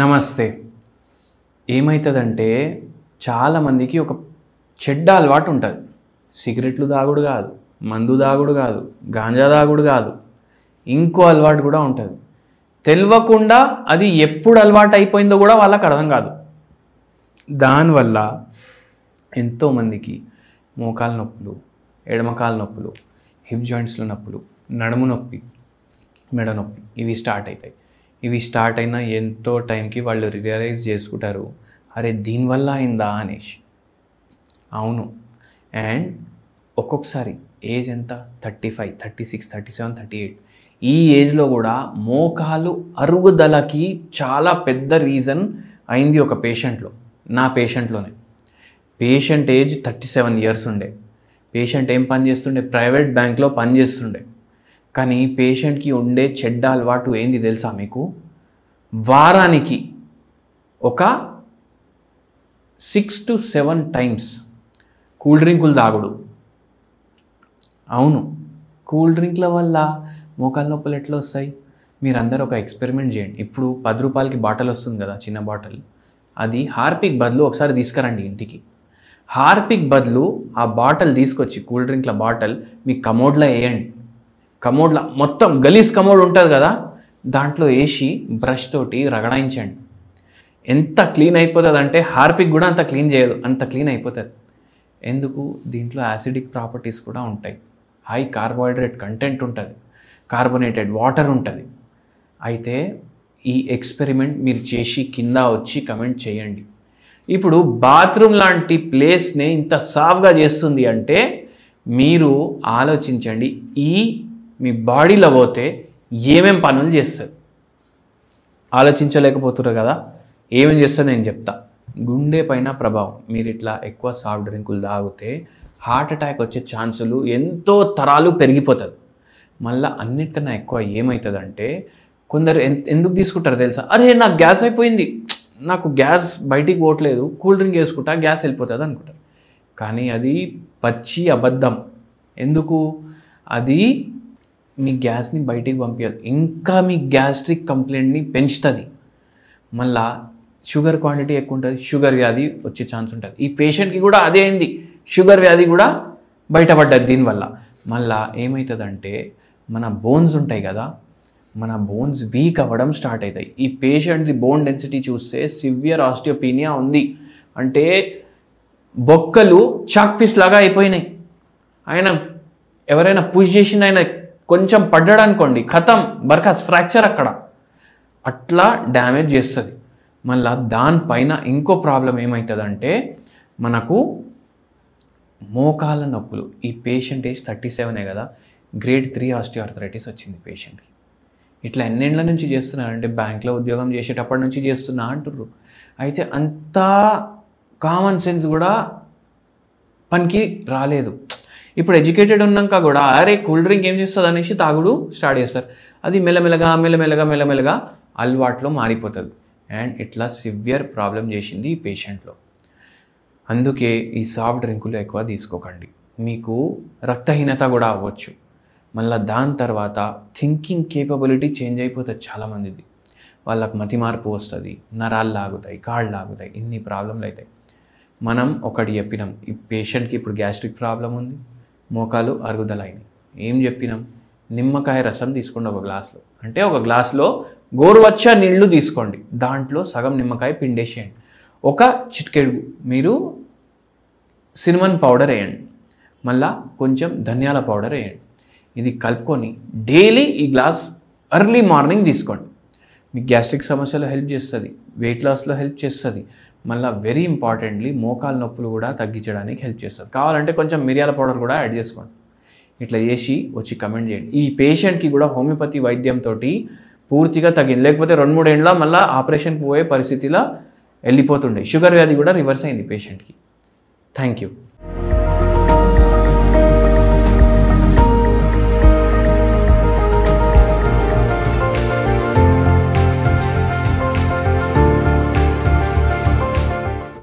నమస్తే. ఏమైతుందంటే చాలామందికి ఒక చెడ్డ అలవాటు ఉంటుంది. సిగరెట్లు తాగుడు కాదు, మందు తాగుడు కాదు, గాంజా తాగుడు కాదు, ఇంకో అలవాటు కూడా ఉంటుంది. తెలియకుండా అది ఎప్పుడు అలవాటు అయిపోయిందో కూడా వాళ్ళకి అర్థం కాదు. దానివల్ల ఎంతోమందికి మోకాల నొప్పులు, ఎడమకాల నొప్పులు, హిప్ జాయింట్స్లో నొప్పులు, నడుము నొప్పి, మెడ నొప్పి ఇవి స్టార్ట్ అవుతాయి. ఇవి స్టార్ట్ అయిన ఎంతో టైంకి వాళ్ళు రియలైజ్ చేసుకుంటారు, అరే దీనివల్ల అయిందా అనేసి. అవును. అండ్ ఒక్కొక్కసారి ఏజ్ ఎంత 35, 36, 37, 38 ఈ ఏజ్లో కూడా మోకాలు అరుగుదలకి చాలా పెద్ద రీజన్ అయింది ఒక పేషెంట్లో. నా పేషెంట్లోనే. పేషెంట్ ఏజ్ 37 years ఉండే. పేషెంట్ ఏం పని చేస్తుండే? ప్రైవేట్ బ్యాంక్లో పని చేస్తుండే. కానీ పేషెంట్కి ఉండే చెడ్డ అలవాటు ఏంది తెలుసా మీకు? వారానికి ఒక 6 to 7 times కూల్ డ్రింకులు తాగుడు. అవును, కూల్ డ్రింక్ల వల్ల మోకాలు నొప్పులు ఎట్లా వస్తాయి? మీరందరూ ఒక ఎక్స్పెరిమెంట్ చేయండి. ఇప్పుడు 10 రూపాయలకి బాటిల్ వస్తుంది కదా, చిన్న బాటిల్. అది హార్పిక్ బదులు ఒకసారి తీసుకురండి ఇంటికి. హార్పిక్ బదులు ఆ బాటిల్ తీసుకొచ్చి, కూల్ డ్రింక్ల బాటిల్ మీ కమోడ్లో వేయండి. కమోడ్లో మొత్తం గలీజ్ కమోడ్ ఉంటుంది కదా, దాంట్లో వేసి బ్రష్ తోటి రగడాయించండి. ఎంత క్లీన్ అయిపోతుంది అంటే హార్పిక్ కూడా అంత క్లీన్ చేయదు, అంత క్లీన్ అయిపోతుంది. ఎందుకు? దీంట్లో యాసిడిక్ ప్రాపర్టీస్ కూడా ఉంటాయి, హై కార్బోహైడ్రేట్ కంటెంట్ ఉంటుంది, కార్బోనేటెడ్ వాటర్ ఉంటుంది. అయితే ఈ ఎక్స్పెరిమెంట్ మీరు చేసి కింద వచ్చి కమెంట్ చేయండి. ఇప్పుడు బాత్రూమ్ లాంటి ప్లేస్ని ఇంత సాఫ్గా చేస్తుంది అంటే మీరు ఆలోచించండి, ఈ మీ బాడీలో పోతే ఏమేం పనులు చేస్తుంది. ఆలోచించలేకపోతున్నారు కదా, ఏమేం చేస్తుంది నేను చెప్తా. గుండె పైన ప్రభావం. మీరు ఇట్లా ఎక్కువ సాఫ్ట్ డ్రింకులు తాగితే హార్ట్ అటాక్ వచ్చే ఛాన్సులు ఎంతో తరాలు పెరిగిపోతుంది. మళ్ళీ అన్నిటికన్నా ఎక్కువ ఏమవుతుందంటే కొందరు ఎందుకు తీసుకుంటారు తెలుసా? అరే నాకు గ్యాస్ అయిపోయింది, నాకు గ్యాస్ బయటికి పోవట్లేదు, కూల్ డ్రింక్ వేసుకుంటా గ్యాస్ వెళ్ళిపోతుంది అనుకుంటారు. కానీ అది పచ్చి అబద్ధం. ఎందుకు? అది మీ గ్యాస్ని బయటికి పంపించదు, ఇంకా మీ గ్యాస్ట్రిక్ కంప్లైంట్ని పెంచుతుంది. మళ్ళా షుగర్ క్వాంటిటీ ఎక్కువ ఉంటుంది, షుగర్ వ్యాధి వచ్చే ఛాన్స్ ఉంటుంది. ఈ పేషెంట్కి కూడా అదే అయింది, షుగర్ వ్యాధి కూడా బయటపడ్డది దీనివల్ల. మళ్ళా ఏమవుతుందంటే మన బోన్స్ ఉంటాయి కదా, మన బోన్స్ వీక్ అవ్వడం స్టార్ట్ అవుతాయి. ఈ పేషెంట్ది బోన్ డెన్సిటీ చూస్తే సివియర్ ఆస్టియోపీనియా ఉంది. అంటే బొక్కలు చాక్ పీస్ లాగా అయిపోయినాయి. ఆయన ఎవరైనా పుష్ చేసిన ఆయన కొంచెం పడ్డాడు అనుకోండి, ఖతం, బర్ఖాస్, ఫ్రాక్చర్ అక్కడ. అట్లా డ్యామేజ్ చేస్తుంది. మళ్ళీ దానిపైన ఇంకో ప్రాబ్లం ఏమవుతుందంటే మనకు మోకాల నొప్పులు. ఈ పేషెంట్ ఏజ్ 37 కదా, గ్రేడ్ 3 ఆస్టియోఆర్థరైటిస్ వచ్చింది పేషెంట్కి. ఇట్లా ఎన్నేళ్ల నుంచి చేస్తున్నారంటే బ్యాంక్లో ఉద్యోగం చేసేటప్పటి నుంచి చేస్తున్నా అంటుర్రు. అయితే అంత కామన్ సెన్స్ కూడా పనికి రాలేదు. ఇప్పుడు ఎడ్యుకేటెడ్ ఉన్నాక కూడా అరే కూల్ డ్రింక్ ఏం చేస్తుంది అనేసి తాగుడు స్టార్ట్ చేస్తారు. అది మెల్లమెల్లగా అలవాట్లో మారిపోతుంది. అండ్ ఇట్లా సివియర్ ప్రాబ్లం చేసింది ఈ పేషెంట్లో. అందుకే ఈ సాఫ్ట్ డ్రింకులు ఎక్కువ తీసుకోకండి. మీకు రక్తహీనత కూడా అవ్వచ్చు. మళ్ళీ దాని తర్వాత థింకింగ్ కేపబిలిటీ చేంజ్ అయిపోతుంది చాలామందిది. వాళ్ళకి మతి మార్పు వస్తుంది, నరాలు లాగుతాయి, కాళ్ళు లాగుతాయి, ఇన్ని ప్రాబ్లంలు అవుతాయి. మనం ఒకటి చెప్పినాం, ఈ పేషెంట్కి ఇప్పుడు గ్యాస్ట్రిక్ ప్రాబ్లం ఉంది, మోకాలు అరుగుదల అయినాయి. ఏం చెప్పినాం? నిమ్మకాయ రసం తీసుకోండి ఒక గ్లాస్లో. అంటే ఒక గ్లాస్లో గోరువచ్చ నీళ్లు తీసుకోండి, దాంట్లో సగం నిమ్మకాయ పిండేసేయండి, ఒక చిటికెడు మీరు సినమన్ పౌడర్ వేయండి, మళ్ళా కొంచెం ధనియాల పౌడర్ వేయండి. ఇది కలుపుకొని డైలీ ఈ గ్లాస్ ఎర్లీ మార్నింగ్ తీసుకోండి. మీకు గ్యాస్ట్రిక్ సమస్యలో హెల్ప్ చేస్తుంది, వెయిట్ లాస్లో హెల్ప్ చేస్తుంది. మళ్ళీ వెరీ ఇంపార్టెంట్లీ మోకాలు నొప్పులు కూడా తగ్గించడానికి హెల్ప్ చేస్తుంది. కావాలంటే కొంచెం మిరియాల పౌడర్ కూడా యాడ్ చేసుకోండి. ఇట్లా చేసి వచ్చి కమెంట్ చేయండి. ఈ పేషెంట్కి కూడా హోమియోపతి వైద్యంతో పూర్తిగా తగ్గింది. లేకపోతే 2-3 ఏళ్ళ మళ్ళీ ఆపరేషన్కి పోయే పరిస్థితిలో వెళ్ళిపోతుండే. షుగర్ వ్యాధి కూడా రివర్స్ అయింది పేషెంట్కి. Thank you.